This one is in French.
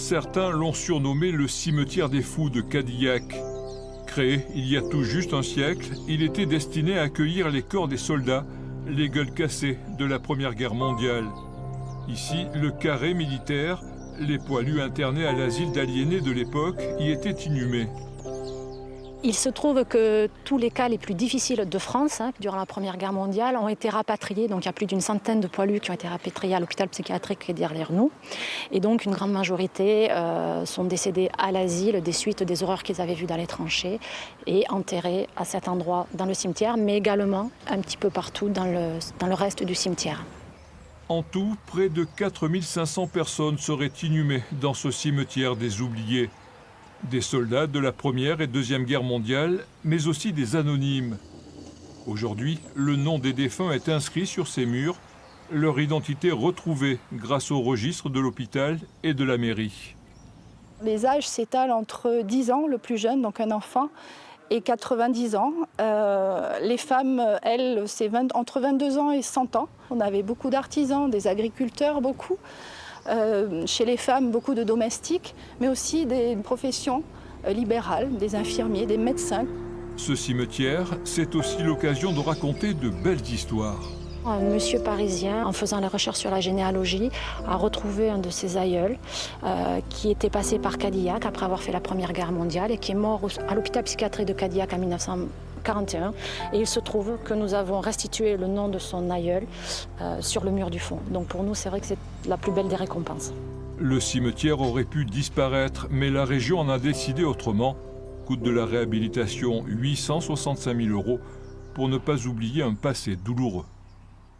Certains l'ont surnommé le cimetière des fous de Cadillac. Créé il y a tout juste un siècle, il était destiné à accueillir les corps des soldats, les gueules cassées de la Première Guerre mondiale. Ici, le carré militaire, les poilus internés à l'asile d'aliénés de l'époque y étaient inhumés. Il se trouve que tous les cas les plus difficiles de France, durant la Première Guerre mondiale, ont été rapatriés. Donc il y a plus d'une centaine de poilus qui ont été rapatriés à l'hôpital psychiatrique qui est derrière nous. Et donc une grande majorité sont décédés à l'asile des suites des horreurs qu'ils avaient vues dans les tranchées et enterrés à cet endroit dans le cimetière, mais également un petit peu partout dans le reste du cimetière. En tout, près de 4500 personnes seraient inhumées dans ce cimetière des oubliés. Des soldats de la Première et Deuxième Guerre mondiale, mais aussi des anonymes. Aujourd'hui, le nom des défunts est inscrit sur ces murs, leur identité retrouvée grâce au registre de l'hôpital et de la mairie. Les âges s'étalent entre 10 ans, le plus jeune, donc un enfant, et 90 ans. Les femmes, elles, c'est entre 22 ans et 100 ans. On avait beaucoup d'artisans, des agriculteurs, beaucoup. Chez les femmes, beaucoup de domestiques, mais aussi des professions libérales, des infirmiers, des médecins. Ce cimetière, c'est aussi l'occasion de raconter de belles histoires. Un monsieur parisien, en faisant les recherches sur la généalogie, a retrouvé un de ses aïeuls qui était passé par Cadillac après avoir fait la Première Guerre mondiale et qui est mort à l'hôpital psychiatrique de Cadillac en 1941. Et il se trouve que nous avons restitué le nom de son aïeul sur le mur du fond. Donc pour nous, c'est vrai que c'est la plus belle des récompenses. Le cimetière aurait pu disparaître, mais la région en a décidé autrement. Coût de la réhabilitation 865 000 € pour ne pas oublier un passé douloureux.